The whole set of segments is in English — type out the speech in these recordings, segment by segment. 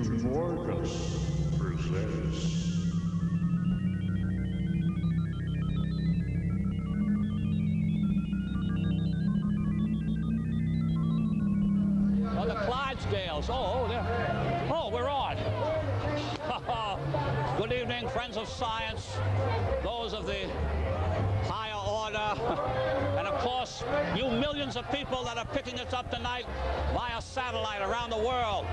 to Morgus Presents. Oh, the Clydesdales. Oh, we're on. Good evening, friends of science, those of the higher order, and of course, you millions of people that are picking us up tonight via satellite around the world.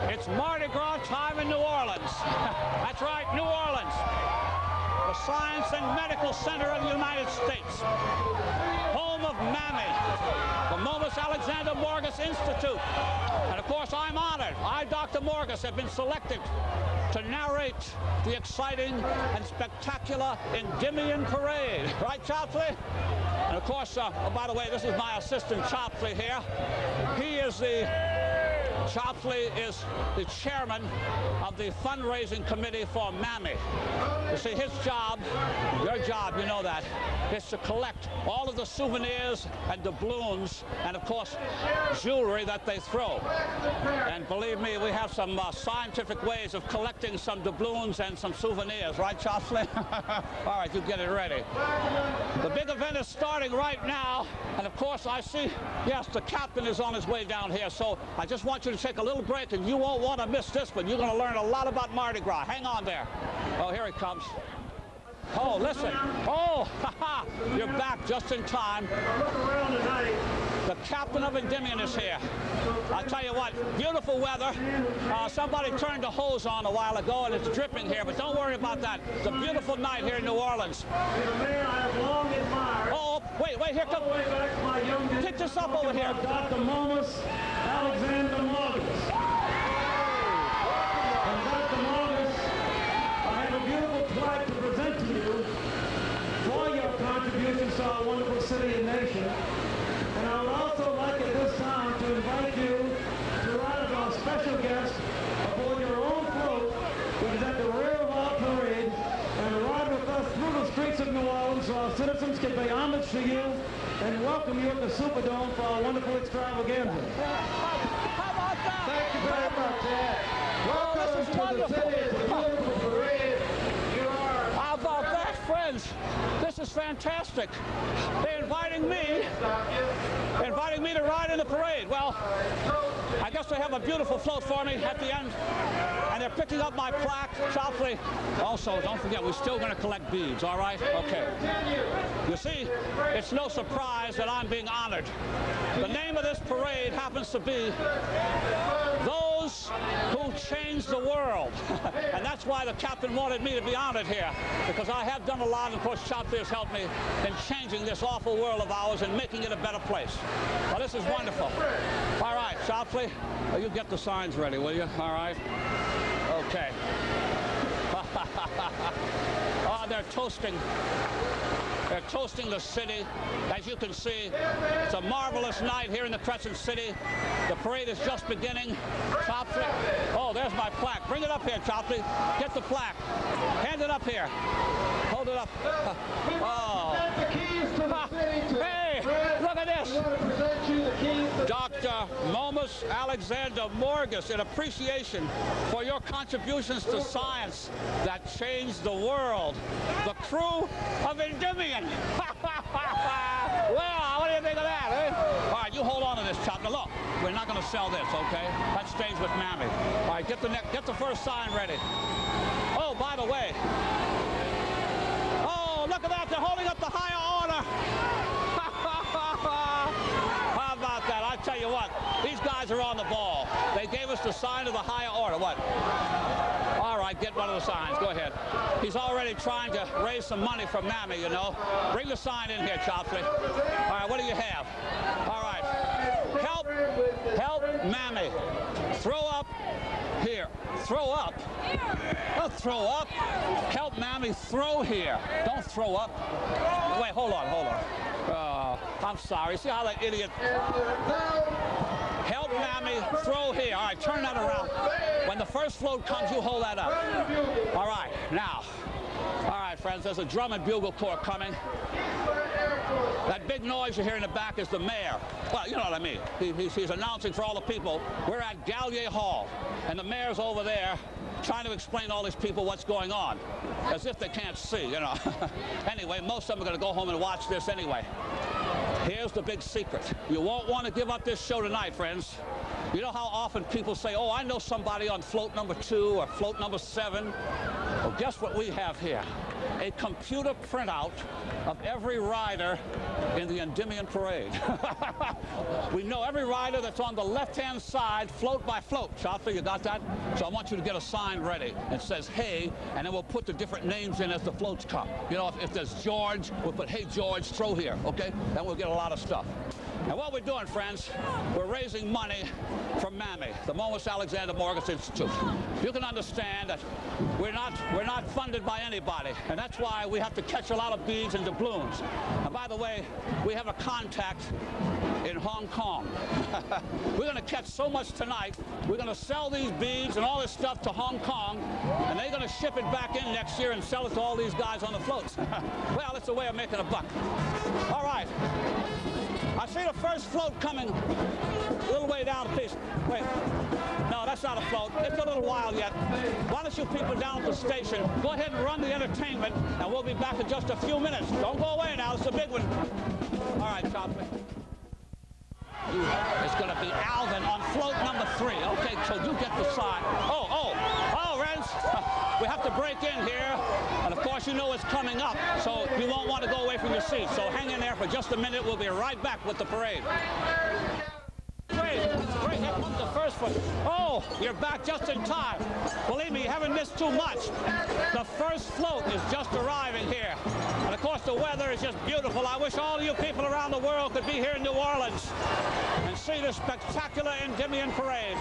It's Mardi Gras time in New Orleans. That's right, New Orleans, the Science and Medical Center of the United States, home of MAMI, the Morgus Institute. And of course, I'm honored. I, Dr. Morgus, have been selected to narrate the exciting and spectacular Endymion parade. Right, Chopley? And of course, oh, by the way, this is my assistant, Chopley, here. Chopley is the chairman of the fundraising committee for MAMI. You see, his job, your job, you know that, is to collect all of the souvenirs and doubloons and, of course, jewelry that they throw. And believe me, we have some scientific ways of collecting some doubloons and some souvenirs, right, Chopley? All right, you get it ready. The big event is starting right now, and of course, I see, yes, the captain is on his way down here, so I just want you to take a little break, and you won't want to miss this one. You're going to learn a lot about Mardi Gras. Hang on there. Oh, here he comes. Oh, listen. Oh, you're back just in time. The captain of Endymion is here. I'll tell you what, beautiful weather. Somebody turned the hose on a while ago, and it's dripping here, but don't worry about that. It's a beautiful night here in New Orleans. Oh, wait, here comes. Pick this up over here. Dr. Morgus Morgus. And Dr. Morgus, I have a beautiful plaque to present to you for your contributions to our wonderful city and nation. And I would also like at this time to invite you to ride as our special guest aboard your own float, which is at the rear of our parade, and ride with us through the streets of New Orleans so our citizens can pay homage to you and welcome you at the Superdome for our wonderful extravaganza. How about that? Thank you very much, Ed. Welcome this is to wonderful. the city. It's a beautiful parade. You are... How about that, friends? This is fantastic. They're inviting me to ride in the parade. Well, I guess they have a beautiful float for me at the end, and they're picking up my plaque. Chopley. Also, don't forget, we're still going to collect beads, all right? Okay. You see, it's no surprise that I'm being honored. The name of this parade happens to be Those Who Changed the World. And that's why the captain wanted me to be honored here, because I have done a lot, and of course, Chopley has helped me in changing this awful world of ours and making it a better place. Well, this is wonderful. All right, Chopley, you get the signs ready, will you? All right? Okay. Oh, they're toasting. They're toasting the city. As you can see, it's a marvelous night here in the Crescent City. The parade is just beginning. Chopley. Oh, there's my plaque. Bring it up here, Chopley. Get the plaque. Hand it up here. Hold it up. Oh. Hey, look at this. Dr. Morgus Morgus, in appreciation for your contributions to science that changed the world. The crew of Endymion. Well, what do you think of that, eh? All right, you hold on to this, Chopley. Look, we're not going to sell this, okay? That stays with MAMI. All right, get the first sign ready. Oh, by the way. Oh, look at that. They're holding up the higher order. How about that? I tell you what, these guys are on the ball. They gave us the sign of the higher order. What? All right, get one of the signs. Go ahead. He's already trying to raise some money from MAMI, you know. Bring the sign in here, Chopley. All right, what do you have? All right. Help MAMI. Throw up here. Throw up? Don't throw up. Help MAMI throw here. Don't throw up. Wait, hold on. Oh, I'm sorry. See how that idiot... Help MAMI throw here. All right, turn that around. When the first float comes, you hold that up. All right, now. All right, friends, there's a drum and bugle corps coming. That big noise you hear in the back is the mayor. Well, you know what I mean. He's announcing for all the people, we're at Gallier Hall, and the mayor's over there trying to explain to all these people what's going on, as if they can't see, you know. Anyway, most of them are going to go home and watch this anyway. Here's the big secret. You won't want to give up this show tonight, friends. You know how often people say, oh, I know somebody on float number 2 or float number 7? Well, guess what we have here? A computer printout of every rider in the Endymion parade. We know every rider that's on the left-hand side, float by float. Shoffley, you got that? So I want you to get a sign ready. It says, hey, and then we'll put the different names in as the floats come. You know, if there's George, we'll put, hey, George, throw here, okay? Then we'll get a lot of stuff. And what we're doing, friends, we're raising money for MAMI, the Morgus Morgus Institute. You can understand that we're not funded by anybody, and that's why we have to catch a lot of beads and doubloons. And by the way, we have a contact in Hong Kong. We're going to catch so much tonight, we're going to sell these beads and all this stuff to Hong Kong, and they're going to ship it back in next year and sell it to all these guys on the floats. Well, it's a way of making a buck. All right. I see the first float coming a little way down the piece. Wait. No, that's not a float. It's a little while yet. Why don't you people down at the station go ahead and run the entertainment, and we'll be back in just a few minutes. Don't go away now. It's a big one. All right, Chopley. It's going to be Alvin on float number 3. Okay, so you get the sign. Oh, Renz. We have to break in here. And of course, you know it's coming up, so you won't want to go away from your seat. So hang in there for just a minute. We'll be right back with the parade. Great, here comes the first one. Oh, you're back just in time. Believe me, you haven't missed too much. The first float is just arriving here. And of course, the weather is just beautiful. I wish all you people around the world could be here in New Orleans and see this spectacular Endymion parade.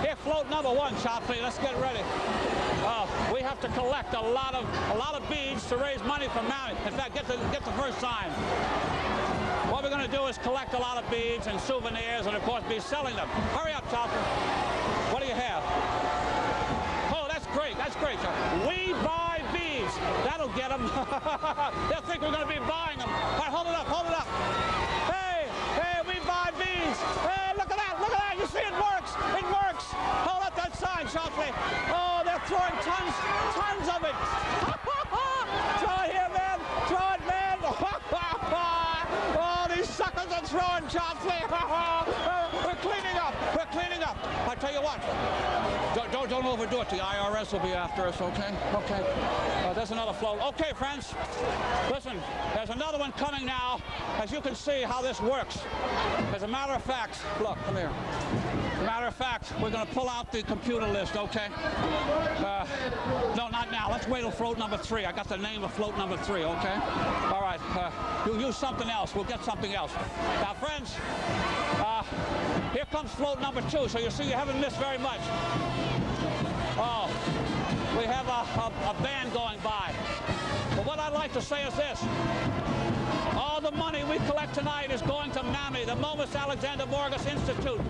Here, float number 1, Chopley. Let's get ready. We have to collect a lot of beads to raise money for MAMI. In fact, get the first sign. What we're going to do is collect a lot of beads and souvenirs and, of course, be selling them. Hurry up, Chopley. What do you have? Oh, that's great. That's great. We buy beads. That'll get them. They'll think we're going to be buying them. All right, hold it up. Hold it up. Hey, we buy beads. Hey, look at that. Look at that. You see, it works. It works. Hold up that sign, Chopley. Oh, they're throwing tons of it. Throw it here, man. Throw it, man. Suckers are throwing, Chopley. We're cleaning up. We're cleaning up. I tell you what, don't overdo it. The IRS will be after us, okay? Okay. There's another float. Okay, friends. Listen, there's another one coming now. As you can see how this works. As a matter of fact, look, come here. As a matter of fact, we're going to pull out the computer list, okay? No, not now. Let's wait till float number 3. I got the name of float number 3, okay? All right. You use something else. We'll get something else. Now, friends, here comes float number 2. So you see, you haven't missed very much. Oh, we have a band going by. But what I'd like to say is this. All the money we collect tonight is going to MAMI, the Morgus Institute,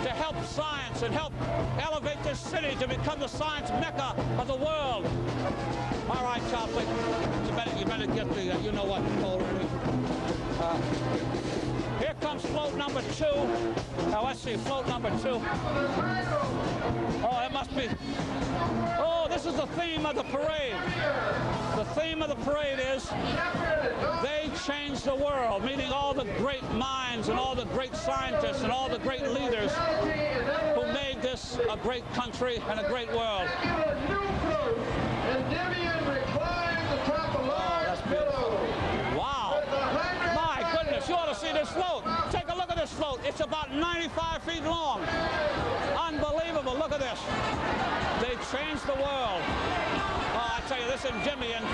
to help science and help elevate this city to become the science mecca of the world. All right, Chopley, you better get the, you know what, pole ready. Here comes float number 2. Now, let's see, float number 2. Oh, it must be. Oh, this is the theme of the parade. The theme of the parade is they changed the world, meaning all the great minds and all the great scientists and all the great leaders who made this a great country and a great world. Oh, that's beautiful. Wow. My goodness, you ought to see this float. Take a look at this float. It's about 95 feet long. Unbelievable. Look at this. They changed the world. Oh, I tell you, this Endymion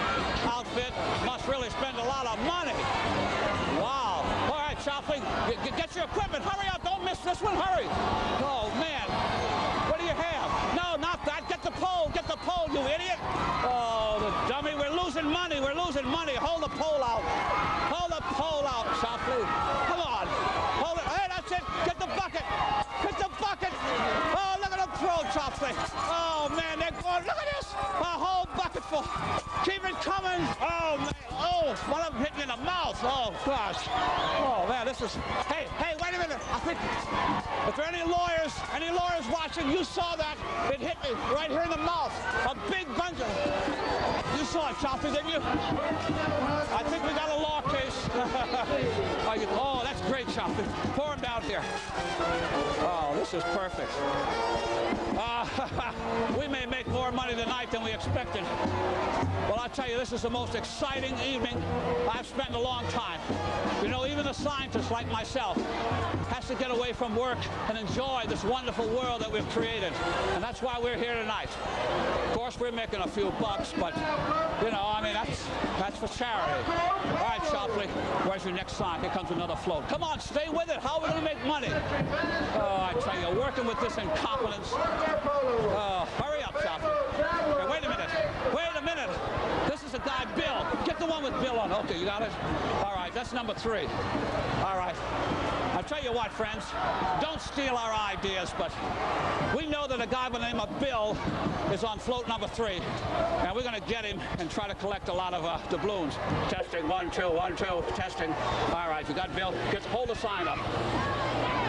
outfit must really spend a lot of money. Wow. All right, Chopley, get your equipment. Hurry up. Don't miss this one. Hurry. Oh, man. What do you have? No, not that. Get the pole. Get the pole, you idiot. Oh, the dummy. We're losing money. We're losing money. Hold the pole out. Hold the pole out, Chopley. Come on. Hold it. Hey, that's it. Get the bucket. Get the bucket. Oh, look at them throw, Chopley. Oh, man. They're going. Look at this. A whole bucket full. Keep it coming. Oh, man. Oh. Oh, one of them hit me in the mouth. Oh, gosh. Oh, man, this is... Hey, wait a minute. I think... If there are any lawyers watching, you saw that. It hit me right here in the mouth. A big bunch of... You saw it, Choppy, didn't you? I think we got a law case. Oh, that's great, Choppy. Pour him down here. Oh, this is perfect. We may make more money tonight than we expected. Well, I'll tell you, this is the most exciting evening I've spent in a long time. You know, even a scientist like myself has to get away from work and enjoy this wonderful world that we've created. And that's why we're here tonight. Of course, we're making a few bucks, but, you know, I mean, that's for charity. All right, Shopley, where's your next sign? Here comes another float. Come on, stay with it. How are we going to make money? Oh, I tell you, working with this incompetence. Oh, hurry up, Shopley. Okay, wait a minute. Wait a minute. This is the guy, Bill. Get the one with Bill on. Okay, you got it? All right, that's number 3. All right. I'll tell you what, friends. Don't steal our ideas, but we know that a guy by the name of Bill is on float number 3. And we're going to get him and try to collect a lot of doubloons. Testing, 1, 2, 1, 2, testing. All right, you got Bill. Hold the sign up.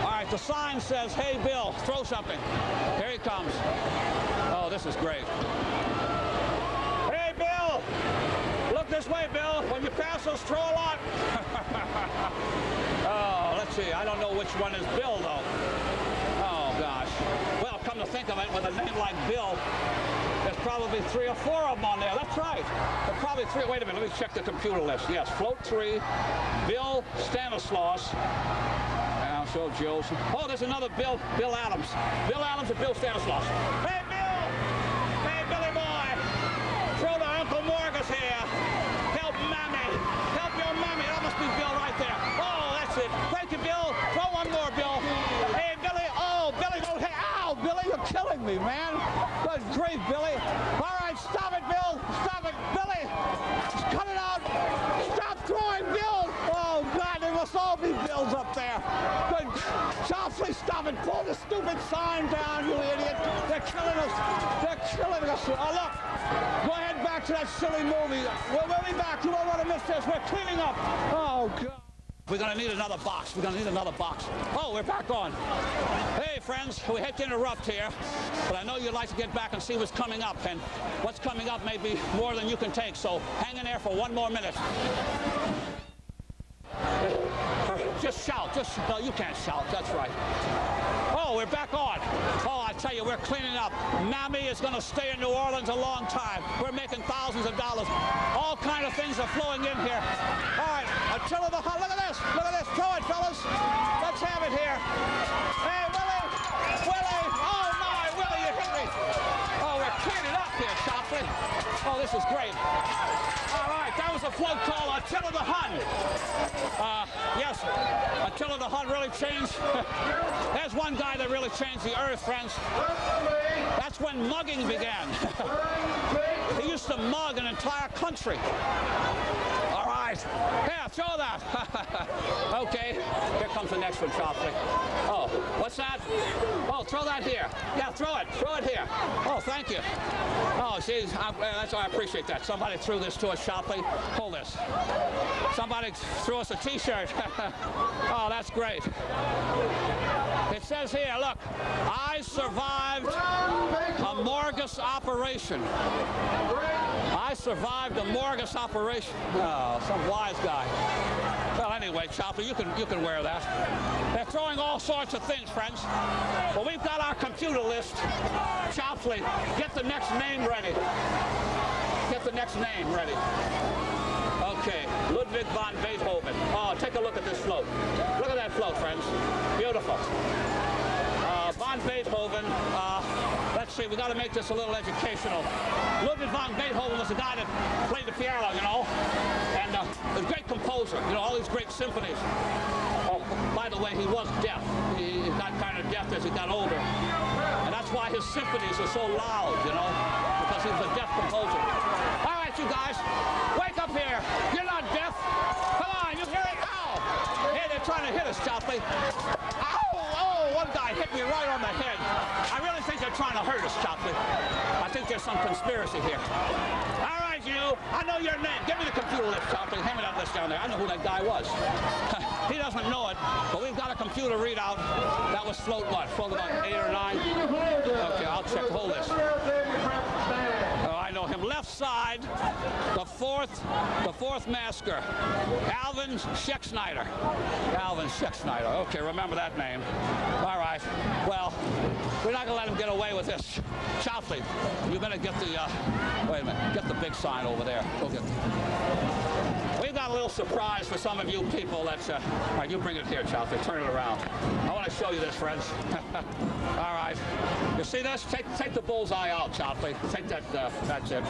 All right, the sign says, hey, Bill, throw something. Here he comes. Oh, this is great. Hey, Bill! Look this way, Bill. When you pass us, throw a lot. Oh, let's see. I don't know which one is Bill, though. Oh, gosh. Well, come to think of it, with a name like Bill, there's probably 3 or 4 of them on there. That's right. There's probably 3. Wait a minute. Let me check the computer list. Yes, float 3, Bill Stanislaus. So Jill's. Oh, there's another Bill Adams. Bill Adams and Bill Stanislaus. Hey, Bill! Hey, Billy boy! Throw to Uncle Morgus here. Help Mammy. Help your Mammy. That must be Bill right there. Oh, that's it. Thank you, Bill. Throw one more, Bill. Hey, Billy. Oh, Billy. Oh, hey, ow, Billy, you're killing me, man. Good grief, Billy. All right, stop it, Bill. Stop it. Billy, cut it out. Stop throwing, Bill. Oh, God, there must all be Bills up there. Good. Shopley, stop it. Pull the stupid sign down, you idiot. They're killing us. They're killing us. Oh, look. Go ahead back to that silly movie. We'll be back. You won't want to miss this. We're cleaning up. Oh, God. We're going to need another box. We're going to need another box. Oh, we're back on. Hey, friends, we hate to interrupt here, but I know you'd like to get back and see what's coming up, and what's coming up may be more than you can take, so hang in there for 1 more minute. Just shout. No, you can't shout. That's right. Oh, we're back on. Oh, I tell you, we're cleaning up. MAMI is going to stay in New Orleans a long time. We're making thousands of dollars. All kind of things are flowing in here. All right, Attila the Hun. Look at this. Look at this. Throw it, fellas. Let's have it here. Hey, Willie. Willie. Oh, my. Willie, you hit me. Oh, we're cleaning up here, Shopley. Oh, this is great. All right, that was a float called Attila the Hun. Yes, Attila the Hun really changed. There's one guy that really changed the earth, friends. That's when mugging began. He used to mug an entire country. All right. Yeah, throw that. Okay. Here comes the next one, Shopley. Oh, what's that? Oh, throw that here. Yeah, throw it. Throw it here. Oh, thank you. Oh, geez. I appreciate that. Somebody threw this to us, Shopley. Hold this. Somebody threw us a T-shirt. Oh, that's great. It says here, look, I survived a Morgus operation. I survived a Morgus operation. Oh, some wise guy. Well, anyway, Chopley, you can wear that. They're throwing all sorts of things, friends. Well, we've got our computer list. Chopley, get the next name ready. Get the next name ready. Okay, Ludwig von Beethoven. Oh, take a look at this float. Look at that float, friends. Beautiful. Von Beethoven, let's see, we got to make this a little educational. Ludwig von Beethoven was the guy that played the piano, you know, and a great composer, you know, all these great symphonies. Oh, by the way, he was deaf. He got kind of deaf as he got older. And that's why his symphonies are so loud, you know, because he was a deaf composer. All right, you guys, wake up here. You're not deaf. Come on, you hear it? Ow! Hey, they're trying to hit us, Chopley. Ow! Oh, one guy hit me right on the head. I really think they're trying to hurt us, Chopley. I think there's some conspiracy here. All right, you. I know your name. Give me the computer list, Chocolate. Hand me that list down there. I know who that guy was. He doesn't know it, but we've got a computer readout. That was float what? Float about 8 or 9? Okay, I'll check the whole list. Oh, I know him. Left side, the fourth masker, Alvin Schecksnyder. Alvin Schecksnyder. Okay, remember that name. All right. Well, we're not going to let him get away with this. Chopley, you better get the, wait a minute, get the big sign over there. Go get We've got a little surprise for some of you people. That's, all right, you bring it here, Chopley. Turn it around. I want to show you this, friends. All right. You see this? Take the bullseye out, Chopley. Take that, that's it.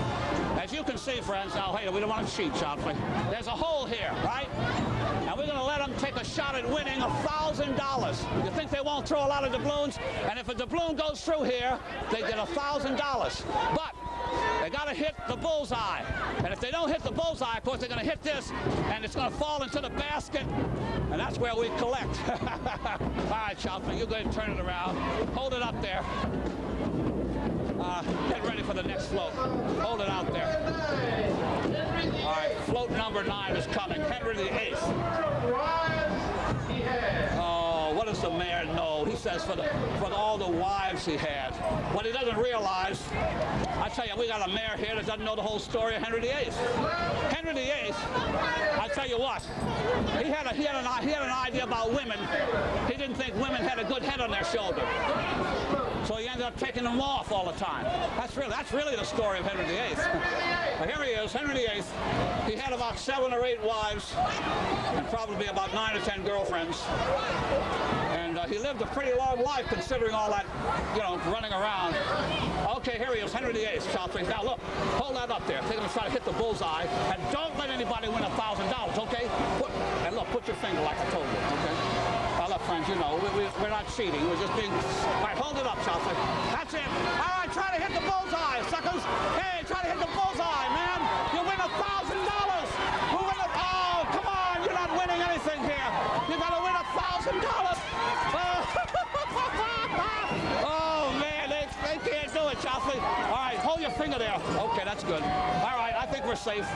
As you can see, friends, now, hey, we don't want to cheat, Chopley. There's a hole here, right? And we're going to let them take a shot at winning $1,000. You think they won't throw a lot of doubloons? And if a doubloon goes through here, they get $1,000. But they got to hit the bullseye. And if they don't hit the bullseye, of course, they're going to hit this, and it's going to fall into the basket, and that's where we collect. All right, Chopley, you go ahead and turn it around. Hold it up there. Get ready for the next float. Hold it out there. All right, float number 9 is coming. Henry VIII. Oh, what does the mayor know? He says for all the wives he had. What he doesn't realize, I tell you, we got a mayor here that doesn't know the whole story of Henry VIII. Henry VIII, I tell you what, he had an idea about women. He didn't think women had a good head on their shoulder. So he ended up taking them off all the time. That's really the story of Henry VIII. Here he is, Henry VIII. He had about 7 or 8 wives and probably about 9 or 10 girlfriends. And he lived a pretty long life considering all that, you know, running around. Okay, here he is, Henry VIII, Chopley. Now look, hold that up there. They're going to try to hit the bullseye. And don't let anybody win $1,000, okay? And look, put your finger like I told you, okay? Look, friends, you know, we're not cheating. We're just being... All right, hold it up, Chopley. That's it. All right, try to hit the bullseye, suckers. Hey, try to hit the bullseye, man. You win $1,000. Who win the... Oh, come on. You're not winning anything here. You got to win $1,000. Oh, man, they can't do it, Chopley. All right, hold your finger there. Okay, that's good. All right, I think we're safe.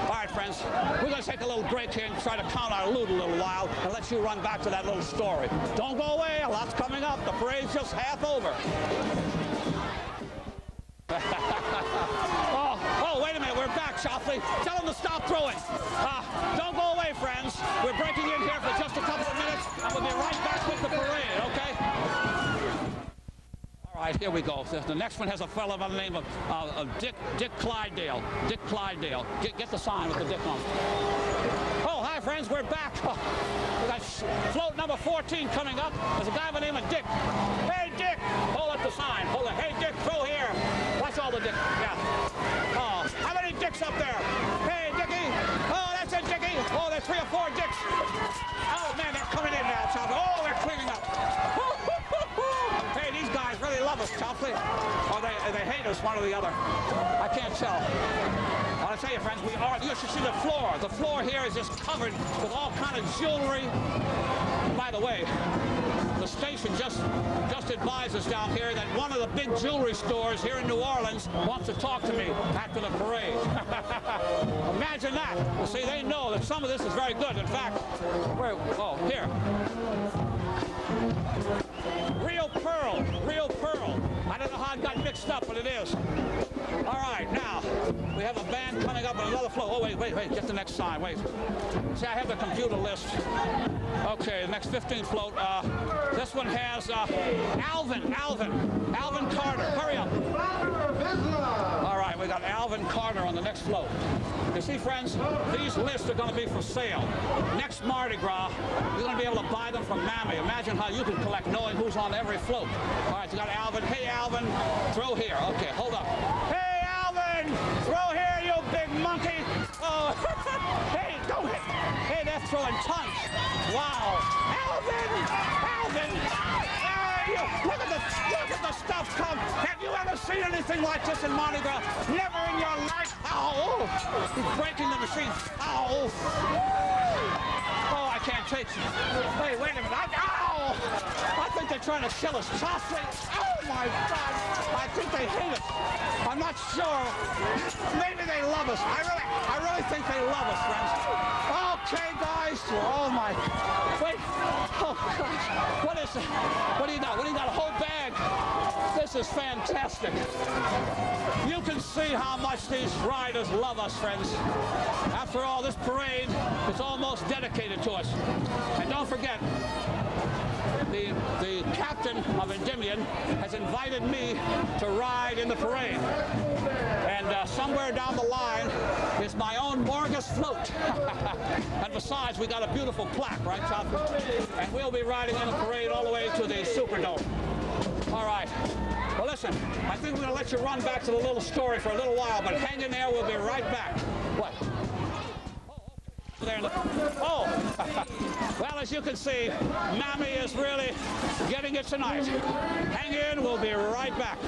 All right, friends, we're going to take a little break here and try to count our loot a little while and let you run back to that little story. Don't go away. A lot's coming up. The parade's just half over. Oh, wait a minute. We're back, Chopley. Tell them to stop throwing. Don't go away, friends. We're breaking in here for just a couple of minutes, and we'll be right back with the parade, okay? All right, here we go. The next one has a fellow by the name of Dick Clydale. Dick Clydale. Get the sign with the Dick on it. Oh, hi, friends. We're back. We got float number 14 coming up. There's a guy by the name of Dick. Hey, Dick. Hold up the sign. Hold it. Hey, Dick, throw here. Watch all the Dick. Yeah. Oh, how many Dicks up there? Hey, Dickie. Oh, that's it, Dickie. Oh, there's 3 or 4 Dicks. Oh, man, they're coming in now, Chopley. Oh, they're cleaning up. Hey, these guys really love us, Chopley. Or they hate us, one or the other. I can't tell. I'll tell you, friends, you should see the floor. The floor here is just covered with all kind of jewelry. By the way, the station just advised us down here that one of the big jewelry stores here in New Orleans wants to talk to me after the parade. Imagine that. You see, they know that some of this is very good. In fact, here. Real pearl, real pearl. I don't know how it got mixed up, but it is. All right, now, we have a band coming up on another float. Oh, wait, get the next sign, wait. See, I have the computer list. Okay, the next 15th float. This one has Alvin Carter. Hurry up. All right, we got Alvin Carter on the next float. You see, friends, these lists are going to be for sale. Next Mardi Gras, you're going to be able to buy them from MAMI. Imagine how you can collect knowing who's on every float. All right, you got Alvin. Hey, Alvin, throw here. Okay, hold up. Hey, Alvin, throw here, you big monkey. Oh, hey, don't hit. Hey, they're throwing tons. Wow. Alvin. Look at the stuff come. Have you ever seen anything like this in Mardi Gras? Never in your life. Ow. He's breaking the machine. Ow. Oh, I can't take it. Hey, wait a minute. Ow. I think they're trying to kill us. Chopstick. Oh my God. I think they hate us. I'm not sure. Maybe they love us. I really think they love us, friends. Okay, guys. Oh my. Wait. Oh gosh. What is it? What do you got? What do you got? A whole bag. This is fantastic. You can see how much these riders love us, friends. After all, this parade is almost dedicated to us. And don't forget, the captain of Endymion has invited me to ride in the parade. And somewhere down the line is my own Morgus float. And besides, we got a beautiful plaque, right, Chopper? And we'll be riding in the parade all the way to the Superdome. All right. Well, listen, I think we're going to let you run back to the little story for a little while, but hang in there. We'll be right back. What? Oh, well, as you can see, MAMI is really getting it tonight. Hang in, we'll be right back.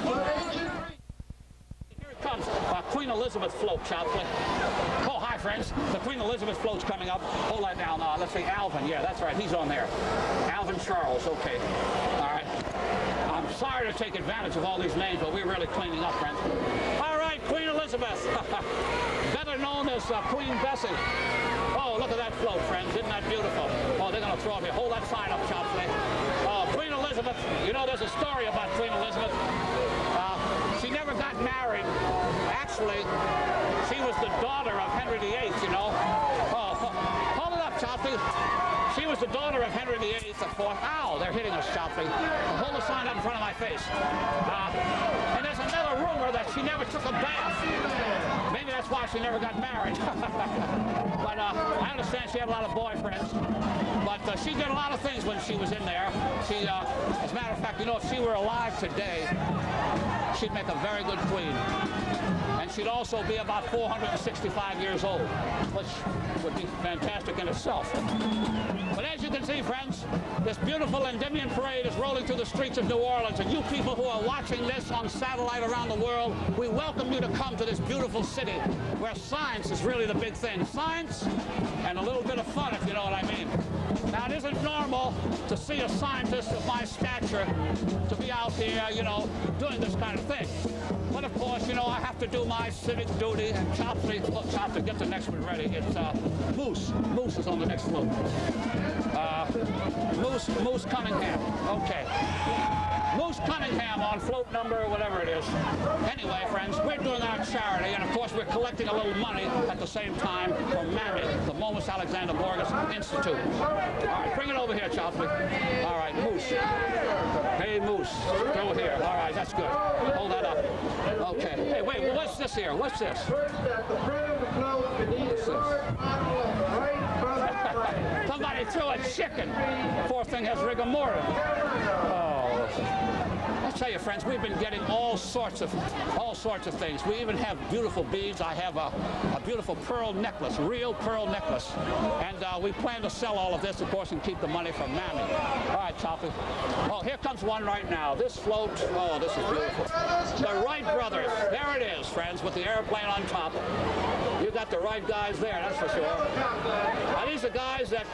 Here it comes, Queen Elizabeth float, Chopsley. Oh, hi, friends. The Queen Elizabeth float's coming up. Hold that down. Let's see, Alvin. Yeah, that's right. He's on there. Alvin Charles. Okay. All right. I'm sorry to take advantage of all these names, but we're really cleaning up, friends. All right, Queen Elizabeth. Better known as Queen Bessie. Oh, look at that float, friends. Isn't that beautiful? Oh, they're going to throw it here. Hold that sign up, Chopsley. Queen Elizabeth. You know, there's a story about Queen Elizabeth. She never got married. Actually, she was the daughter of Henry VIII, you know. Oh, hold it up, Chopsley. She was the daughter of Henry VIII, of course. Ow, they're hitting us, Chopsley. Hold the sign up in front of my face. And there's another rumor that she never took a bath. Maybe that's why she never got married. But I understand she had a lot of boyfriends. But she did a lot of things when she was in there. She, as a matter of fact, you know, if she were alive today, she'd make a very good queen. And she'd also be about 465 years old, which would be fantastic in itself. But as you can see, friends, this beautiful Endymion parade is rolling through the streets of New Orleans. And you people who are watching this on satellite around the world, we welcome you to come to this beautiful city where science is really the big thing. Science and a little bit of fun, if you know what I mean. Now, it isn't normal to see a scientist of my stature to be out here, you know, doing this kind of thing. But of course, you know, I have to do my civic duty. And Chopsley, look, Chopsley, get the next one ready. It's Moose. Moose is on the next float. Moose Cunningham. Okay. Moose Cunningham on float number, whatever it is. Anyway, friends, we're doing our charity, and of course we're collecting a little money at the same time for MAMI, the Momus Alexander Morgus Institute. All right, bring it over here, Chopsley. All right, Moose. Hey, Moose, go here. All right, that's good. Hold that up. Okay. Hey, wait, what's this here? What's this? What's this? Somebody threw a chicken. Poor thing has rigor mortis. Oh, I'll tell you, friends, we've been getting all sorts of things. We even have beautiful beads. I have a beautiful pearl necklace, real pearl necklace. And we plan to sell all of this, of course, and keep the money from MAMI. All right, Choppy. Oh, here comes one right now. This float, oh, this is beautiful. The Wright brothers. There it is, friends, with the airplane on top. You got the right guys there, that's for sure. Now, these are guys that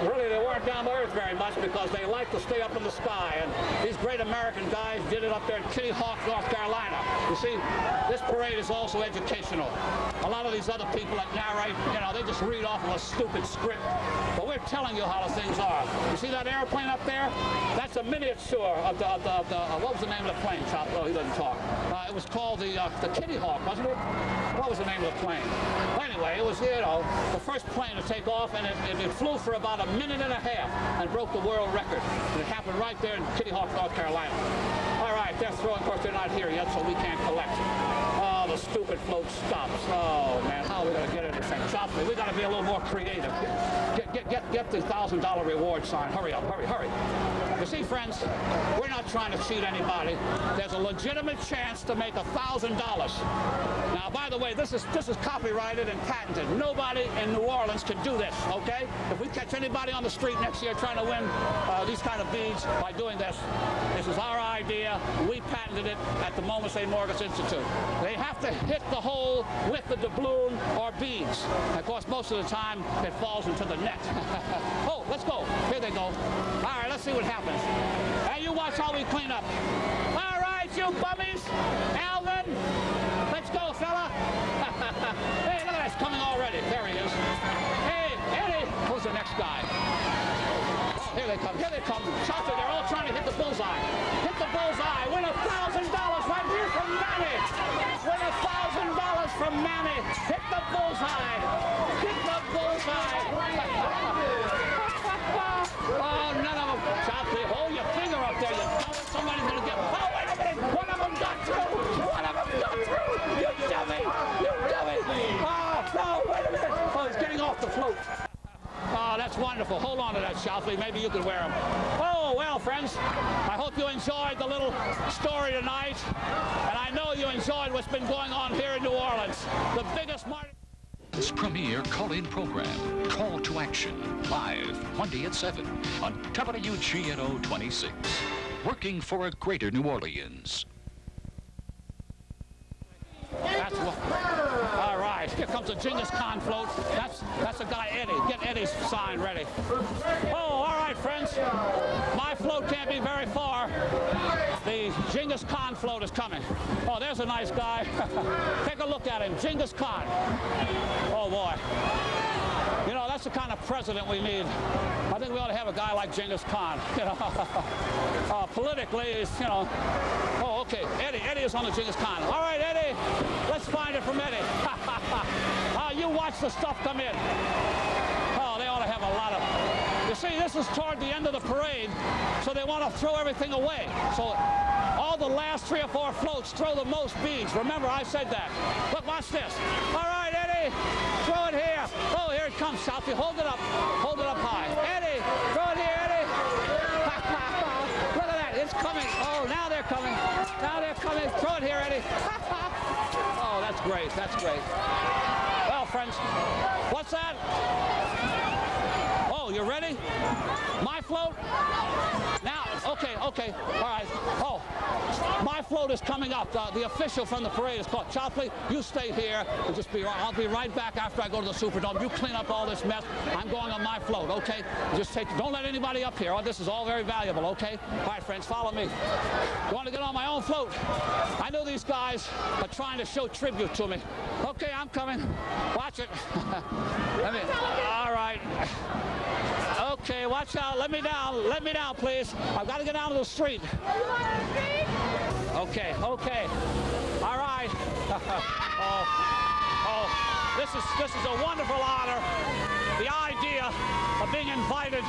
really they weren't down to earth very much because they like to stay up in the sky. And these great American guys did it up there in Kitty Hawk, North Carolina. You see, this parade is also educational. A lot of these other people that narrate, you know, they just read off of a stupid script. But we're telling you how the things are. You see that airplane up there? That's a miniature of the what was the name of the plane, Chop? Oh, he doesn't talk. It was called the Kitty Hawk, wasn't it? What was the name of the plane? Anyway, it was, you know, the first plane to take off, and it flew for about a minute and a half and broke the world record. And it happened right there in Kitty Hawk, North Carolina. All right, they're throwing, of course, they're not here yet, so we can't collect. Oh, the stupid float stops. Oh, man, how are we going to get anything? Chopsley, we got to be a little more creative. Get the $1,000 reward sign. Hurry up, hurry, hurry. You see, friends, we're not trying to cheat anybody. There's a legitimate chance to make $1,000. Now, by the way, this is copyrighted and patented. Nobody in New Orleans can do this, okay? If we catch anybody on the street next year trying to win these kind of beads by doing this is our idea. We patented it at the Morgus Institute. They have to hit the hole with the doubloon or beads. And of course, most of the time, it falls into the net. Oh, let's go. Here they go. All right, let's see what happens. Hey, you watch how we clean up. All right, you bummies. Alvin, let's go, fella. Hey, look at that, it's coming already. There he is. Hey, Eddie. Who's the next guy? Oh, here they come, here they come. Chelsea, they're all trying to hit the bullseye. Hit the bullseye. Win $1,000 right here from MAMI. Win $1,000 from MAMI. Hit the bullseye. Hit the bullseye. Oh, none of them. Chelsea, hold your finger up there. You know somebody's going to get... Oh, wait a minute. One of them got through. One of them got through. You dummy. You dummy. Oh, no, wait a minute. Oh, he's getting off the float. Oh, that's wonderful. Hold on to that, Southly. Maybe you can wear them. Oh, well, friends, I hope you enjoyed the little story tonight. And I know you enjoyed what's been going on here in New Orleans. The biggest market. Its premier call-in program, Call to Action, live Monday at 7 on WGNO 26. Working for a greater New Orleans. That's what. All right, here comes the Genghis Khan float. That's the guy Eddie. Get Eddie's sign ready. Oh, all right, friends. My float can't be very far. The Genghis Khan float is coming. Oh, there's a nice guy. Take a look at him, Genghis Khan. Oh boy. You know, that's the kind of president we need. I think we ought to have a guy like Genghis Khan. You know, politically, is, you know. Oh, okay. Eddie is on the Genghis Khan. All right, Eddie. Let's find it from Eddie. You watch the stuff come in. Oh, they ought to have a lot of... You see, this is toward the end of the parade, so they want to throw everything away. So all the last 3 or 4 floats throw the most beads. Remember, I said that. Look, watch this. All right, Eddie, throw it here. Oh, here it comes, Southie. Hold it up. Hold it up high. Eddie, throw it here, Eddie. Look at that. It's coming. Oh, now they're coming. Now they're coming. Throw it here, Eddie. Oh, that's great. That's great. Well, friends, what's that? Oh, you ready? My float? Now, okay, all right. Oh, my float is coming up. The official from the parade is called. Chopley, you stay here. I'll be right back after I go to the Superdome. You clean up all this mess. I'm going on my float, okay? Don't let anybody up here. Oh, this is all very valuable, okay? All right, friends, follow me. You want to get on my own float? I know these guys are trying to show tribute to me. Okay, I'm coming. Watch it. All right. Okay, watch out. Let me down. Let me down, please. I've got to get down to the street. Okay. All right. This is a wonderful honor. The idea of being invited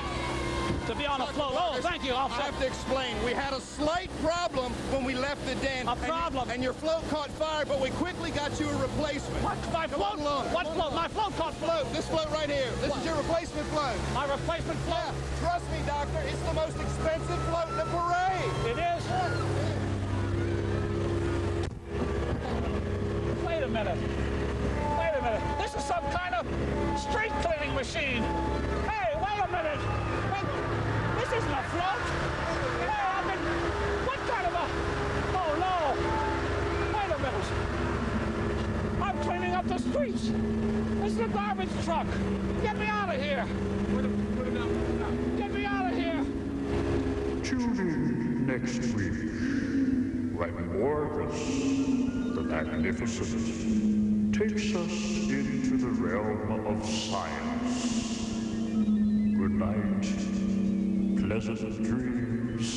to be on a float. Oh, thank you, officer. I have to explain. We had a slight problem when we left the den. A problem? And your float caught fire, but we quickly got you a replacement. What? My float? What float? My float caught fire. This float right here. This is your replacement float. My replacement float? Yeah, trust me, Doctor. It's the most expensive float in the parade. It is? Wait a minute. This is some kind of street cleaning machine. Hey, wait a minute. This isn't a float. Hey, what kind of a... Oh, no. Wait a minute. I'm cleaning up the streets. This is a garbage truck. Get me out of here. Get me out of here. Tune in next week when Morgus, the Magnificent, takes us into the realm of science. Good night. Pleasant dreams.